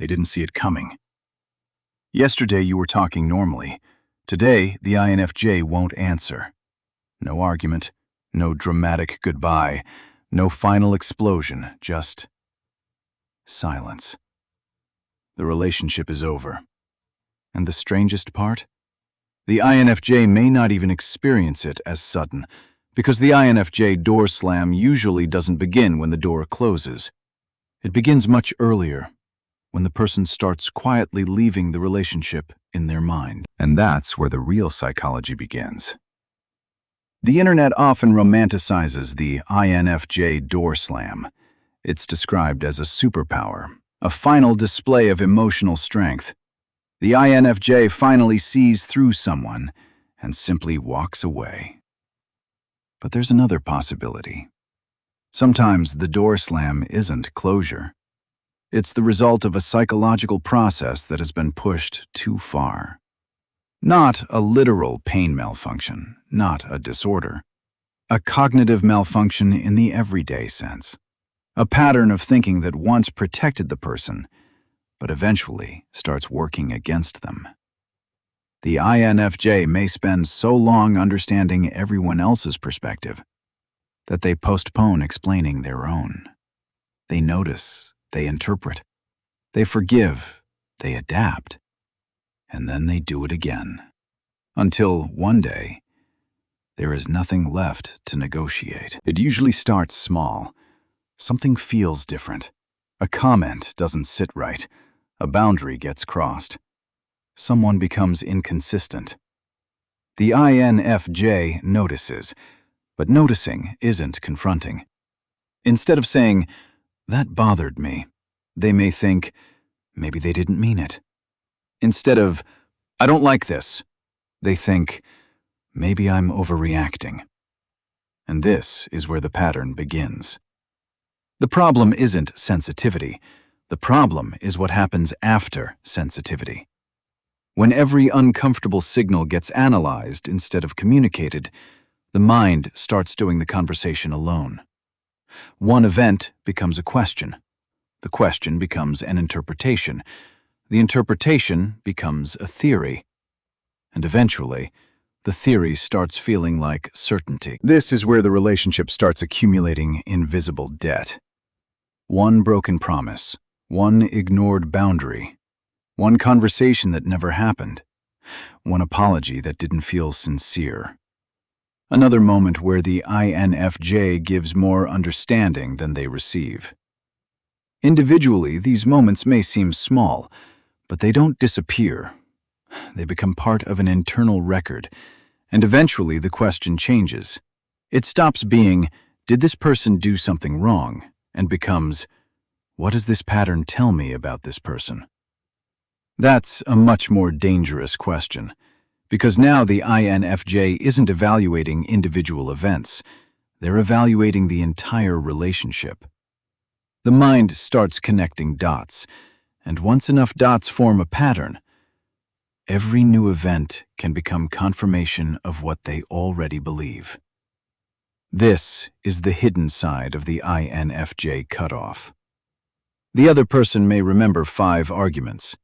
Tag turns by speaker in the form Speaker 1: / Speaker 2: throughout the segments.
Speaker 1: They didn't see it coming. Yesterday you were talking normally. Today, the INFJ won't answer. No argument, no dramatic goodbye, no final explosion, just silence. The relationship is over. And the strangest part? The INFJ may not even experience it as sudden, because the INFJ door slam usually doesn't begin when the door closes. It begins much earlier, when the person starts quietly leaving the relationship in their mind. And that's where the real psychology begins. The internet often romanticizes the INFJ door slam. It's described as a superpower, a final display of emotional strength. The INFJ finally sees through someone and simply walks away. But there's another possibility. Sometimes the door slam isn't closure. It's the result of a psychological process that has been pushed too far. Not a literal pain malfunction, not a disorder. A cognitive malfunction in the everyday sense. A pattern of thinking that once protected the person, but eventually starts working against them. The INFJ may spend so long understanding everyone else's perspective that they postpone explaining their own. They notice, they interpret, they forgive, they adapt, and then they do it again. Until one day, there is nothing left to negotiate. It usually starts small. Something feels different. A comment doesn't sit right. A boundary gets crossed. Someone becomes inconsistent. The INFJ notices, but noticing isn't confronting. Instead of saying, "That bothered me," they may think, "Maybe they didn't mean it." Instead of, "I don't like this," they think, "Maybe I'm overreacting." And this is where the pattern begins. The problem isn't sensitivity. The problem is what happens after sensitivity. When every uncomfortable signal gets analyzed instead of communicated, the mind starts doing the conversation alone. One event becomes a question. The question becomes an interpretation. The interpretation becomes a theory. And eventually, the theory starts feeling like certainty. This is where the relationship starts accumulating invisible debt. One broken promise, one ignored boundary, one conversation that never happened, one apology that didn't feel sincere. Another moment where the INFJ gives more understanding than they receive. Individually, these moments may seem small, but they don't disappear. They become part of an internal record, and eventually the question changes. It stops being, "Did this person do something wrong?" and becomes, "What does this pattern tell me about this person?" That's a much more dangerous question, because now the INFJ isn't evaluating individual events. They're evaluating the entire relationship. The mind starts connecting dots, and once enough dots form a pattern, every new event can become confirmation of what they already believe. This is the hidden side of the INFJ cutoff. The other person may remember 5 arguments.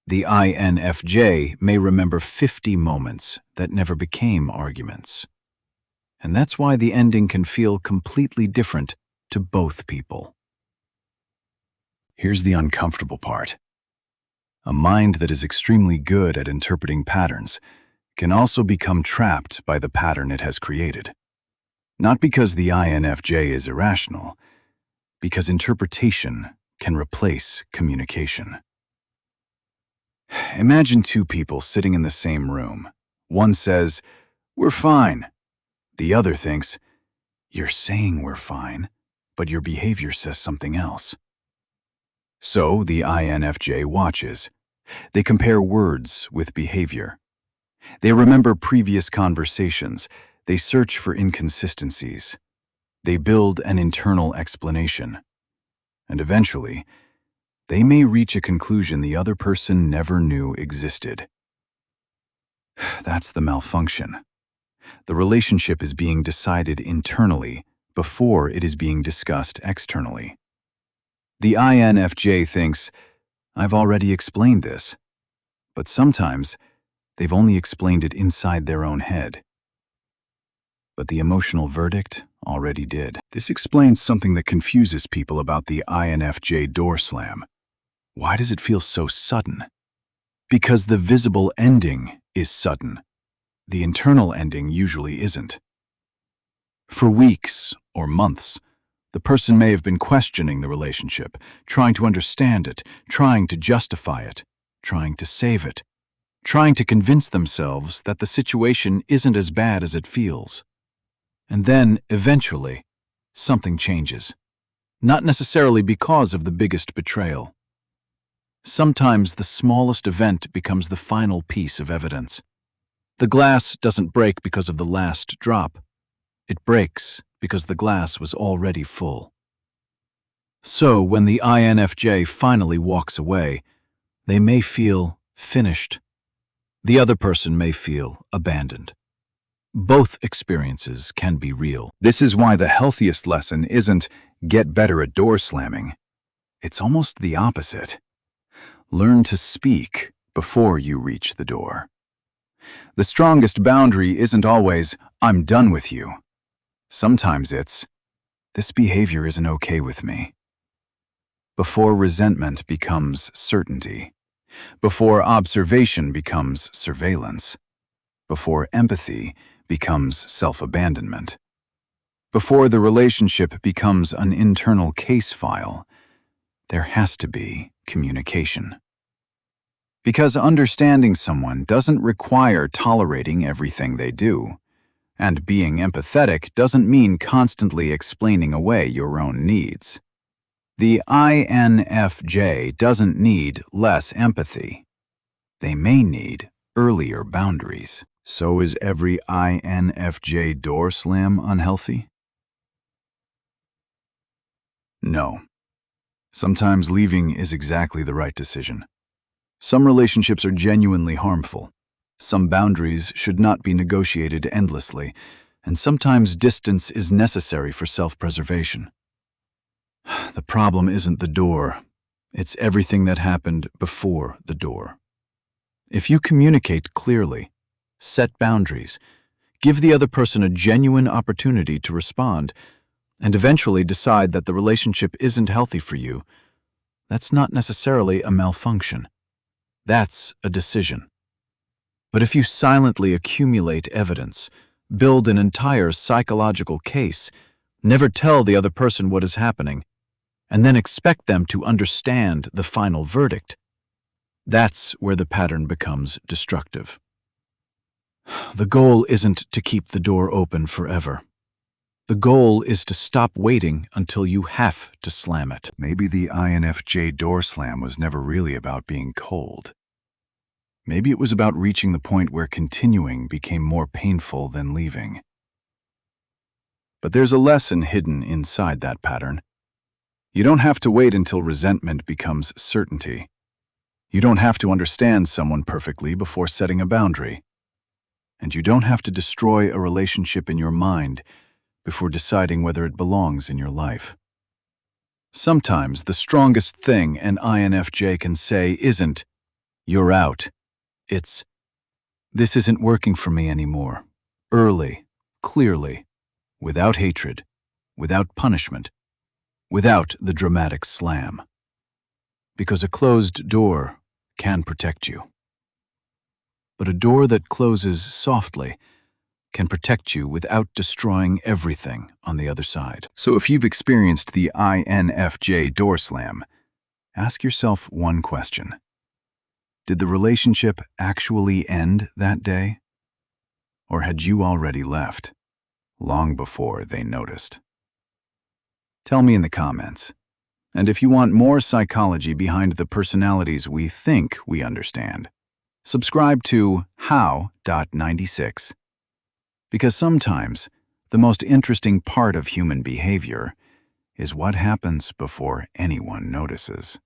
Speaker 1: The INFJ may remember 50 moments that never became arguments. And that's why the ending can feel completely different to both people. Here's the uncomfortable part. A mind that is extremely good at interpreting patterns can also become trapped by the pattern it has created. Not because the INFJ is irrational, because interpretation can replace communication. Imagine 2 people sitting in the same room. One says, "We're fine." The other thinks, "You're saying we're fine, but your behavior says something else." So the INFJ watches. They compare words with behavior. They remember previous conversations. They search for inconsistencies. They build an internal explanation. And eventually, they may reach a conclusion the other person never knew existed. That's the malfunction. The relationship is being decided internally before it is being discussed externally. The INFJ thinks, I've already explained this, but sometimes they've only explained it inside their own head. But the emotional verdict already did. This explains something that confuses people about the INFJ door slam. Why does it feel so sudden? Because the visible ending is sudden. The internal ending usually isn't. For weeks or months, the person may have been questioning the relationship, trying to understand it, trying to justify it, trying to save it, trying to convince themselves that the situation isn't as bad as it feels. And then, eventually, something changes. Not necessarily because of the biggest betrayal. Sometimes the smallest event becomes the final piece of evidence. The glass doesn't break because of the last drop. It breaks because the glass was already full. So, when the INFJ finally walks away, they may feel finished. The other person may feel abandoned. Both experiences can be real. This is why the healthiest lesson isn't get better at door slamming. It's almost the opposite. Learn to speak before you reach the door. The strongest boundary isn't always, I'm done with you. Sometimes it's, this behavior isn't okay with me. Before resentment becomes certainty. Before observation becomes surveillance. Before empathy becomes self-abandonment. Before the relationship becomes an internal case file, there has to be communication. Because understanding someone doesn't require tolerating everything they do, and being empathetic doesn't mean constantly explaining away your own needs. The INFJ doesn't need less empathy. They may need earlier boundaries. So is every INFJ door slam unhealthy? No. Sometimes leaving is exactly the right decision. Some relationships are genuinely harmful. Some boundaries should not be negotiated endlessly, and sometimes distance is necessary for self-preservation. The problem isn't the door. It's everything that happened before the door. If you communicate clearly, set boundaries, give the other person a genuine opportunity to respond, and eventually decide that the relationship isn't healthy for you, that's not necessarily a malfunction. That's a decision. But if you silently accumulate evidence, build an entire psychological case, never tell the other person what is happening, and then expect them to understand the final verdict, that's where the pattern becomes destructive. The goal isn't to keep the door open forever. The goal is to stop waiting until you have to slam it. Maybe the INFJ door slam was never really about being cold. Maybe it was about reaching the point where continuing became more painful than leaving. But there's a lesson hidden inside that pattern. You don't have to wait until resentment becomes certainty. You don't have to understand someone perfectly before setting a boundary. And you don't have to destroy a relationship in your mind before deciding whether it belongs in your life. Sometimes the strongest thing an INFJ can say isn't, "You're out." It's, "This isn't working for me anymore." Early, clearly, without hatred, without punishment, without the dramatic slam. Because a closed door can protect you. But a door that closes softly can protect you without destroying everything on the other side. So if you've experienced the INFJ door slam, ask yourself one question. Did the relationship actually end that day? Or had you already left, long before they noticed? Tell me in the comments. And if you want more psychology behind the personalities we think we understand, subscribe to how.96. Because sometimes the most interesting part of human behavior is what happens before anyone notices.